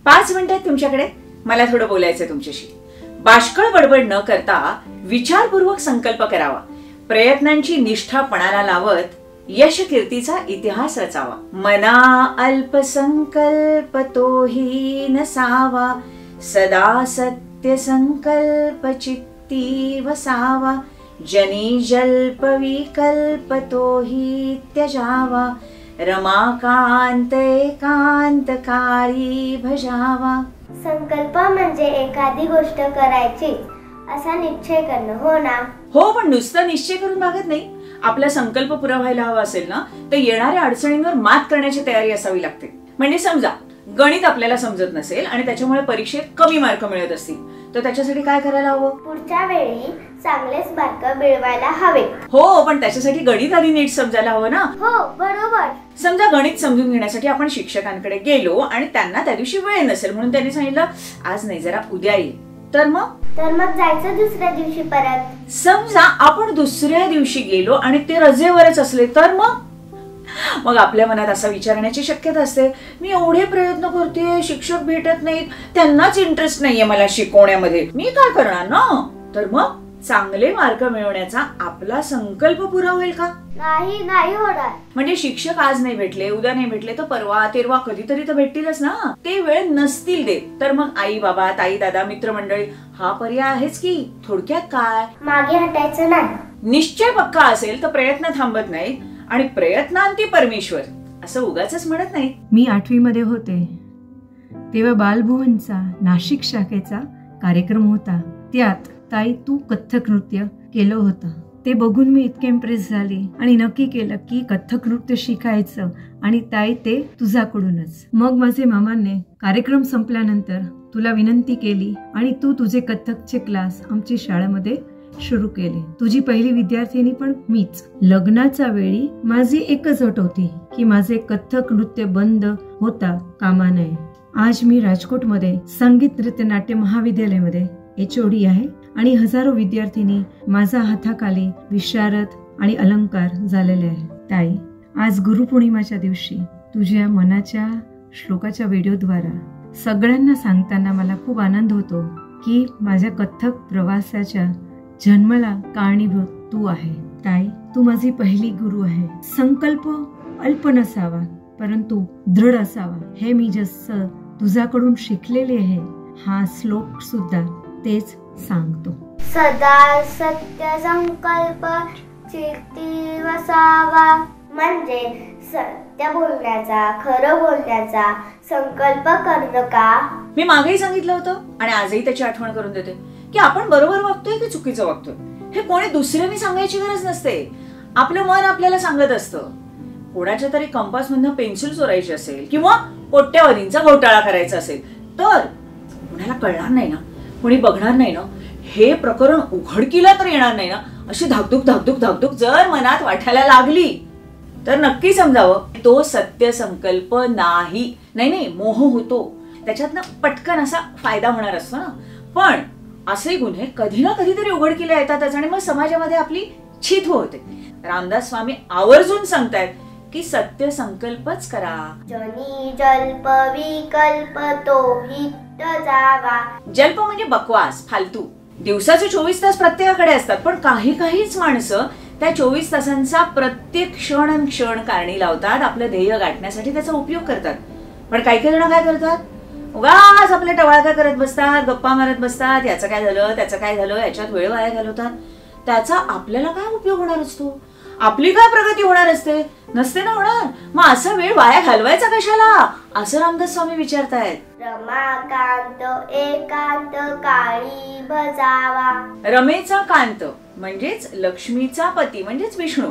5 मिनिटं आहेत तुमच्याकडे? मला थोडं बोलायचंय तुमच्याशी. बाष्कळ बडबड न करता विचारपूर्वक संकल्प करावा. प्रयत्नांची निष्ठा पणाला लावत यश कीर्तीचा इतिहास रचावा. मना अल्प संकल्प तोही नसावा, सदा सत्य संकल्प चित्ती वसावा. जनी जल्प विकल्प तोही त्यजावा, रमाकांत एकांत काळी भजावा. संकल्प म्हणजे एखादी गोष्ट करायची असा निश्चय करणं, हो ना? हो, पण नुसतं निश्चय करून भागत नाही. आपला संकल्प पुरा व्हायला हवा असेल ना, तर येणाऱ्या अडचणींवर मात करण्याची तयारी असावी लागते. म्हणजे समजा गणित आपल्याला समजत नसेल आणि त्याच्यामुळे परीक्षेत कमी मार्क मिळत असतील, तर त्याच्यासाठी काय करायला हवं? पुढच्या वेळी चांगलेच मार्क मिळवायला हवे. हो, पण त्याच्यासाठी गणित आधी नीट समजायला हवं ना. हो, बरोबर. समजा गणित समजून घेण्यासाठी आपण शिक्षकांकडे गेलो आणि त्यांना त्या दिवशी वेळ नसेल म्हणून त्यांनी सांगितलं आज नाही, जरा उद्या ये. तर मग जायचं दुसऱ्या दिवशी परत. समजा आपण दुसऱ्या दिवशी गेलो आणि ते रजेवरच असले, तर मग आपल्या मनात असं विचारण्याची शक्यता असते, मी एवढे प्रयत्न करते, शिक्षक भेटत नाहीत, त्यांनाच इंटरेस्ट नाहीये मला शिकवण्यामध्ये, मी काय करणार ना. तर मग चांगले मार्क मिळवण्याचा आपला संकल्प पुरा होईल का? नाही होणार. म्हणजे शिक्षक आज नाही भेटले, उद्या नाही भेटले, तर परवा तेरवा कधीतरी तर भेटतीलच ना. ते वेळ नसतील देत, तर मग आई बाबा, ताई दादा, मित्रमंडळी हा पर्याय आहेच की. थोडक्यात काय, मागे हटायचं नाही. निश्चय पक्का असेल तर प्रयत्न थांबत नाहीत आणि प्रयत्नांती परमेश्वर असं उगाचच म्हणत नाही. मी 8वी मध्ये होते तेव्हा बालभुवनचा नाशिक शाखेचा कार्यक्रम होता. त्यात ताई तू कथ्थक नृत्य केलं होतं. ते बघून मी इतके इम्प्रेस झाले आणि नक्की केलं की कथ्थक नृत्य शिकायचं आणि ताई ते तुझ्याकडूनच. मग माझे मामांनी कार्यक्रम संपल्यानंतर तुला विनंती केली आणि तू तुझे कथ्थकचे क्लास आमच्या शाळेमध्ये सुरू केले. तुझी पहिली विद्यार्थिनी पण मीच. लग्नाच्या वेळी माझी एकच अट होती की माझे कथ्थक नृत्य बंद होता कामा नये. आज मी राजकोटमध्ये संगीत नृत्य नाट्य महाविद्यालयामध्ये HOD आहे आणि हजारो विद्यार्थिनी माझ्या हाताखाली विशारद आणि अलंकार झालेले आहे. ताई, आज गुरुपौर्णिमाच्या दिवशी तुझ्या मनाच्या श्लोकाच्या व्हिडिओद्वारा सगळ्यांना सांगताना मला खूप आनंद होतो की माझ्या कथ्थक प्रवासाच्या जन्माला कारणीभूत तू आहे. ताई, तू माझी पहिली गुरु आहे. संकल्प अल्प नसावा परंतु दृढ असावा हे मी जसं तुझ्याकडून शिकलेले आहे. हा श्लोक सुद्धा तेच सांगतो. सदा सत्य संकल्प चित्ती वसावा. म्हणजे सत्य बोलण्याचा, खरं बोलण्याचा संकल्प करणं का. मी मागेही सांगितलं होतं आणि आजही त्याची आठवण करून देते की आपण बरोबर वागतोय की चुकीचं वागतोय हे कोणी दुसऱ्याने सांगायची गरज नसते. आपलं मन आपल्याला सांगत असतं. कोणाच्या तरी कंपास मधनं पेन्सिल चोरायची असेल किंवा कोट्यावधींचा घोटाळा करायचा असेल तर कुणाला कळणार नाही ना, कोणी बघणार नाही ना, हे प्रकरण उघडकीला तर येणार नाही ना, अशी धाकधूक धाकधूक धाकधूक जर मनात वाटायला लागली तर नक्की समजावं तो सत्य संकल्प नाही. नाही मोह होतो, त्याच्यातनं पटकन असा फायदा होणार असतो ना. पण असे गुन्हे कधी ना कधीतरी उघडकीला येतातच आणि मग समाजामध्ये आपली छीत होते. रामदास स्वामी आवर्जून सांगतायत की सत्य संकल्पच करा. जनी जल्प विकल्प तोही त्यजावा. जल्प म्हणजे बकवास, फालतू. दिवसाचे 24 तास प्रत्येकाकडे असतात, पण काहीच माणसं त्या 24 तासांचा प्रत्येक क्षण कारणी लावतात. आपलं ध्येय गाठण्यासाठी त्याचा उपयोग करतात. पण काही जण काय करतात, उगाच आपले टवाळका करत बसतात, गप्पा मारत बसतात, याचं काय झालं त्याचं काय झालं याच्यात वेळ वाया घालवतात. त्याचा आपल्याला काय उपयोग होणार असतो, आपली काय प्रगती होणार असते, नसते ना होणार. मग असा वेळ वाया घालवायचा कशाला असं रामदास स्वामी विचारतायत. रमाकांत एकांत काळी भजावा. रमेचा कांत म्हणजेच लक्ष्मीचा पती म्हणजेच विष्णू,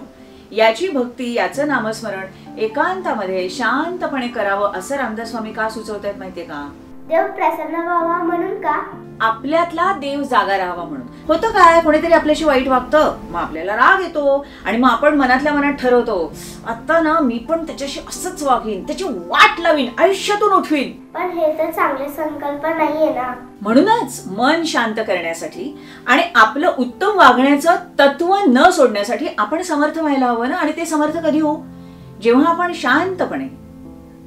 याची भक्ती, याचं नामस्मरण एकांतामध्ये शांतपणे करावं असं रामदास स्वामी का सुचवतायत माहितीये का. देव प्रसन्न व्हावा म्हणून का. आपल्यातला देव जागा राहावा म्हणून. होतं काय, कोणीतरी आपल्याशी वाईट वागतं, मग आपल्याला राग येतो आणि मग आपण मनातल्या मनात ठरवतो आता ना मी पण त्याच्याशी असंच वागीन, त्याची वाट लावीन, आयुष्यातून उठवीन. पण हे तर चांगले संकल्प नाहीये ना. म्हणूनच मन शांत करण्यासाठी आणि आपलं उत्तम वागण्याचं तत्व न सोडण्यासाठी आपण समर्थ व्हायला हवं ना. आणि ते समर्थ कधी हो, जेव्हा आपण शांतपणे,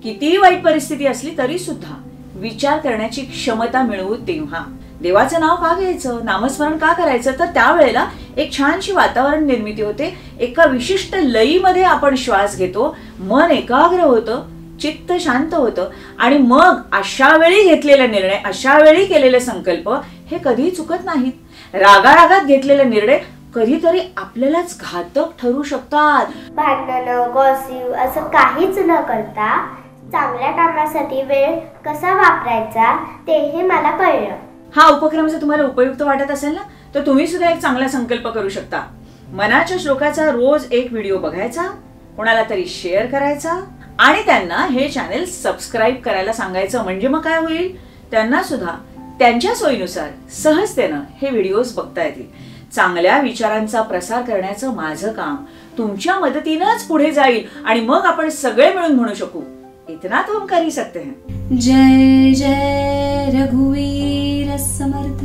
किती वाईट परिस्थिती असली तरी सुद्धा विचार करण्याची क्षमता मिळवू तेव्हा. देवाचं नाव का घ्यायचं, नामस्मरण का करायचं, तर त्यावेळेला एक छानशी वातावरण निर्मिती होते. एका विशिष्ट लयीमध्ये आपण श्वास घेतो, मन एकाग्र होतं, चित्त शांत होतं आणि मग अशा वेळी घेतलेले निर्णय, अशा वेळी केलेले संकल्प हे कधीही चुकत नाहीत. रागारागात घेतलेले निर्णय कधीतरी आपल्यालाच घातक ठरू शकतात. भांडणं, गॉसिप असं काहीच न करता चांगल्या कामासाठी वेळ कसा वापरायचा तेही मला कळलं. हा उपक्रम जर तुम्हाला उपयुक्त वाटत असेल ना, तर तुम्ही सुद्धा एक चांगला संकल्प करू शकता. मनाच्या श्लोकाचा रोज एक व्हिडिओ बघायचा, कोणाला तरी शेअर करायचा आणि त्यांना हे चॅनेल सबस्क्राईब करायला सांगायचं. म्हणजे मग काय होईल, त्यांना सुद्धा त्यांच्या सोयीनुसार सहजतेनं हे व्हिडिओज बघता येतील. चांगल्या विचारांचा प्रसार करण्याचं माझं काम तुमच्या मदतीनंच पुढे जाईल आणि मग आपण सगळे मिळून म्हणू शकू, इतना तो हम कर ही सकते हैं. जय जय रघुवीर समर्थ.